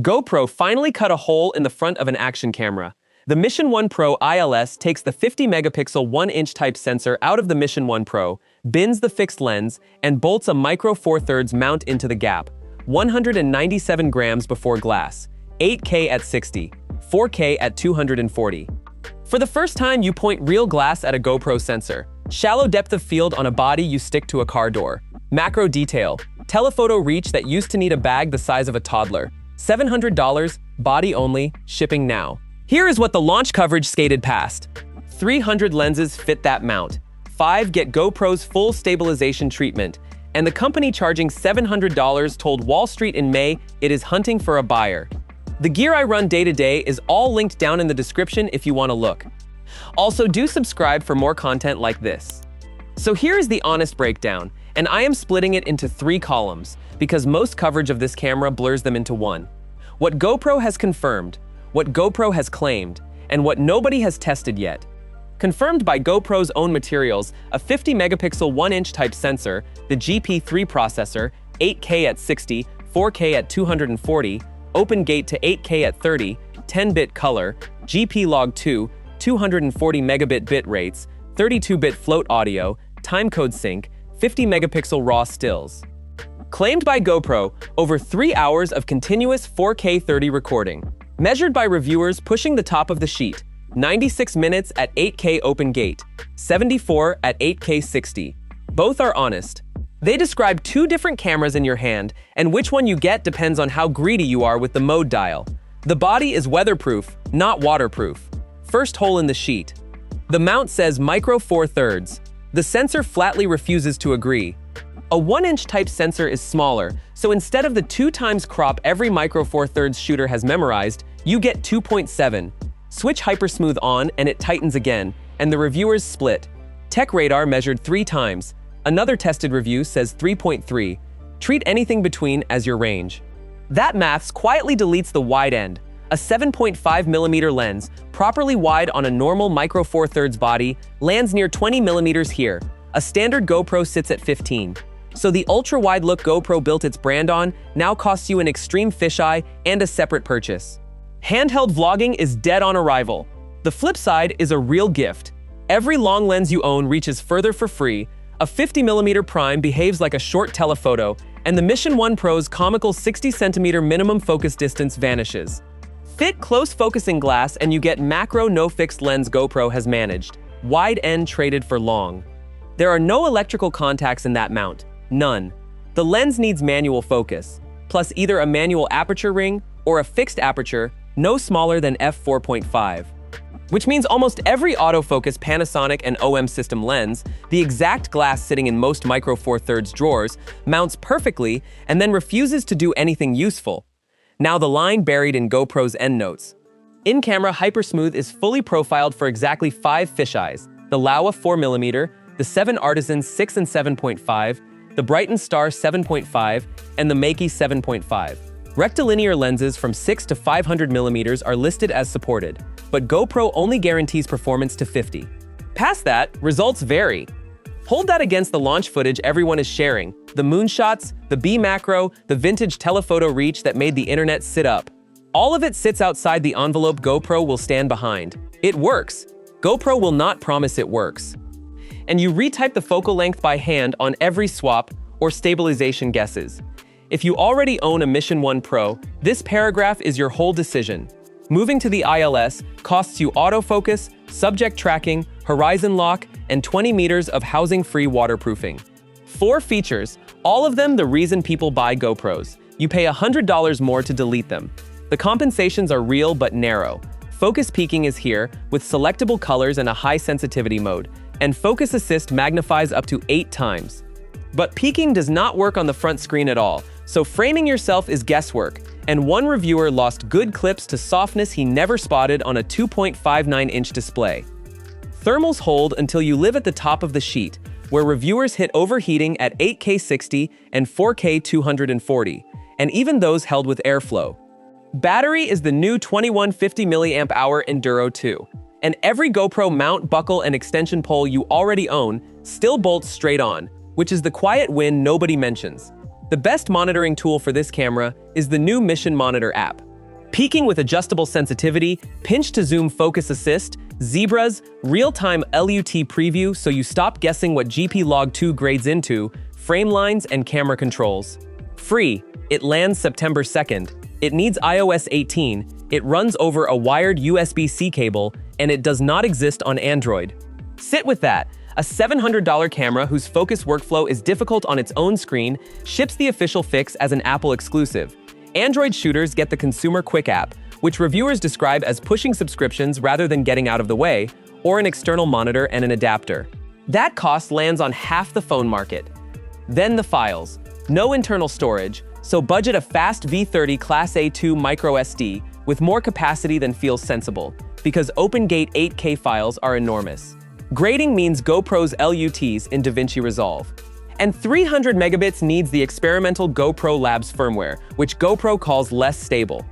GoPro finally cut a hole in the front of an action camera. The Mission 1 Pro ILS takes the 50-megapixel 1-inch type sensor out of the Mission 1 Pro, bins the fixed lens, and bolts a micro 4/3 mount into the gap. 197 grams before glass, 8K at 60, 4K at 240. For the first time, you point real glass at a GoPro sensor. Shallow depth of field on a body you stick to a car door. Macro detail, telephoto reach that used to need a bag the size of a toddler. $700, body only, shipping now. Here is what the launch coverage skated past. 300 lenses fit that mount. 5 get GoPro's full stabilization treatment. And the company charging $700 told Wall Street in May it is hunting for a buyer. The gear I run day to day is all linked down in the description if you want to look. Also, do subscribe for more content like this. So here is the honest breakdown, and I am splitting it into 3 columns because most coverage of this camera blurs them into one. What GoPro has confirmed, what GoPro has claimed, and what nobody has tested yet. Confirmed by GoPro's own materials, a 50-megapixel 1-inch type sensor, the GP3 processor, 8K at 60, 4K at 240, open gate to 8K at 30, 10-bit color, GP Log 2, 240 megabit bit rates, 32-bit float audio, timecode sync, 50-megapixel raw stills. Claimed by GoPro, over 3 hours of continuous 4K 30 recording. Measured by reviewers pushing the top of the sheet, 96 minutes at 8K open gate, 74 at 8K 60. Both are honest. They describe 2 different cameras in your hand, and which one you get depends on how greedy you are with the mode dial. The body is weatherproof, not waterproof. First hole in the sheet. The mount says micro 4/3. The sensor flatly refuses to agree. A 1-inch type sensor is smaller, so instead of the 2 times crop every micro 4/3 shooter has memorized, you get 2.7. Switch hypersmooth on and it tightens again, and the reviewers split. Tech Radar measured 3 times. Another tested review says 3.3. Treat anything between as your range. That maths quietly deletes the wide end. A 7.5mm lens, properly wide on a normal micro 4/3 body, lands near 20mm here. A standard GoPro sits at 15. So the ultra-wide look GoPro built its brand on now costs you an extreme fisheye and a separate purchase. Handheld vlogging is dead on arrival. The flip side is a real gift. Every long lens you own reaches further for free, a 50mm prime behaves like a short telephoto, and the Mission 1 Pro's comical 60cm minimum focus distance vanishes. Fit close focusing glass and you get macro no fixed lens GoPro has managed. Wide end traded for long. There are no electrical contacts in that mount. None. The lens needs manual focus, plus either a manual aperture ring or a fixed aperture no smaller than f4.5. Which means almost every autofocus Panasonic and OM system lens, the exact glass sitting in most micro 4/3 drawers, mounts perfectly and then refuses to do anything useful. Now the line buried in GoPro's endnotes. In-camera Hypersmooth is fully profiled for exactly 5 fisheyes, the Laowa 4mm, the 7 Artisans 6 and 7.5, the Brighton Star 7.5, and the Makey 7.5. Rectilinear lenses from 6 to 500mm are listed as supported, but GoPro only guarantees performance to 50. Past that, results vary. Hold that against the launch footage everyone is sharing, the moonshots, the B macro, the vintage telephoto reach that made the internet sit up. All of it sits outside the envelope GoPro will stand behind. It works. GoPro will not promise it works. And you retype the focal length by hand on every swap or stabilization guesses. If you already own a Mission 1 Pro, this paragraph is your whole decision. Moving to the ILS costs you autofocus, subject tracking, horizon lock, and 20 meters of housing-free waterproofing. 4 features, all of them the reason people buy GoPros. You pay $100 more to delete them. The compensations are real but narrow. Focus peaking is here, with selectable colors and a high sensitivity mode, and Focus Assist magnifies up to 8 times. But peaking does not work on the front screen at all, so framing yourself is guesswork, and one reviewer lost good clips to softness he never spotted on a 2.59-inch display. Thermals hold until you live at the top of the sheet, where reviewers hit overheating at 8K 60 and 4K 240, and even those held with airflow. Battery is the new 2150 mAh Enduro 2, and every GoPro mount, buckle, and extension pole you already own still bolts straight on, which is the quiet win nobody mentions. The best monitoring tool for this camera is the new Mission Monitor app. Peaking with adjustable sensitivity, pinch-to-zoom focus assist, zebras, real-time LUT preview so you stop guessing what GP Log 2 grades into, frame lines, and camera controls. Free. It lands September 2nd. It needs iOS 18, it runs over a wired USB-C cable, and it does not exist on Android. Sit with that. A $700 camera whose focus workflow is difficult on its own screen ships the official fix as an Apple exclusive. Android shooters get the Consumer Quick app, which reviewers describe as pushing subscriptions rather than getting out of the way, or an external monitor and an adapter. That cost lands on half the phone market. Then the files. No internal storage, so budget a fast V30 Class A2 microSD with more capacity than feels sensible, because OpenGate 8K files are enormous. Grading means GoPro's LUTs in DaVinci Resolve. And 300 megabits needs the experimental GoPro Labs firmware, which GoPro calls less stable.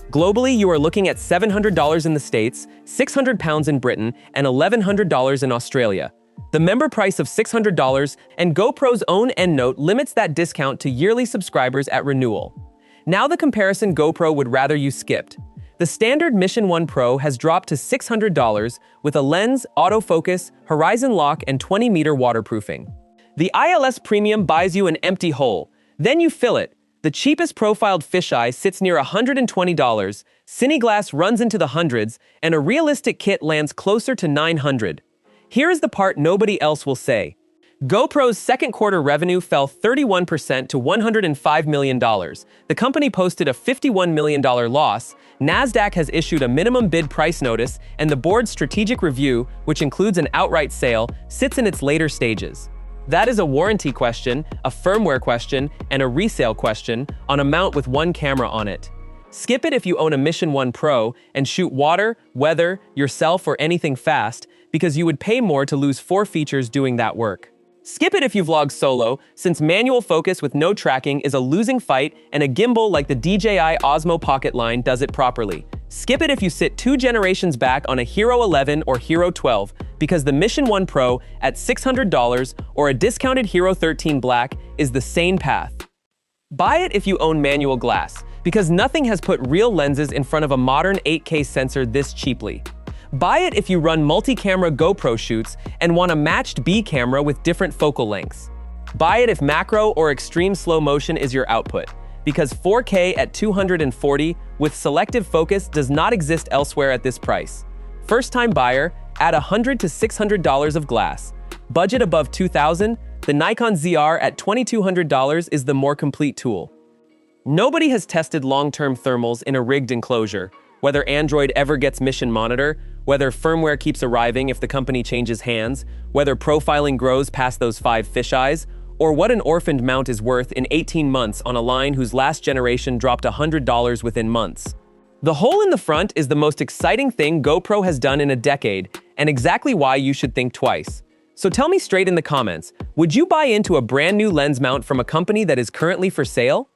Globally, you are looking at $700 in the States, £600 in Britain, and $1,100 in Australia. The member price of $600 and GoPro's own EndNote limits that discount to yearly subscribers at renewal. Now the comparison GoPro would rather you skipped. The standard Mission 1 Pro has dropped to $600 with a lens, autofocus, horizon lock, and 20-meter waterproofing. The ILS Premium buys you an empty hole. Then you fill it. The cheapest profiled fisheye sits near $120, CineGlass runs into the hundreds, and a realistic kit lands closer to $900. Here is the part nobody else will say. GoPro's second quarter revenue fell 31% to $105 million. The company posted a $51 million loss. NASDAQ has issued a minimum bid price notice, and the board's strategic review, which includes an outright sale, sits in its later stages. That is a warranty question, a firmware question, and a resale question on a mount with one camera on it. Skip it if you own a Mission 1 Pro and shoot water, weather, yourself, or anything fast, because you would pay more to lose 4 features doing that work. Skip it if you vlog solo, since manual focus with no tracking is a losing fight and a gimbal like the DJI Osmo Pocket line does it properly. Skip it if you sit 2 generations back on a Hero 11 or Hero 12, because the Mission 1 Pro at $600 or a discounted Hero 13 Black is the sane path. Buy it if you own manual glass, because nothing has put real lenses in front of a modern 8K sensor this cheaply. Buy it if you run multi-camera GoPro shoots and want a matched B camera with different focal lengths. Buy it if macro or extreme slow motion is your output, because 4K at 240 with selective focus does not exist elsewhere at this price. First-time buyer, add $100 to $600 of glass. Budget above $2,000, the Nikon ZR at $2,200 is the more complete tool. Nobody has tested long-term thermals in a rigged enclosure, whether Android ever gets Mission Monitor, whether firmware keeps arriving if the company changes hands, whether profiling grows past those 5 fisheyes, or what an orphaned mount is worth in 18 months on a line whose last generation dropped $100 within months. The hole in the front is the most exciting thing GoPro has done in a decade, and exactly why you should think twice. So tell me straight in the comments, would you buy into a brand new lens mount from a company that is currently for sale?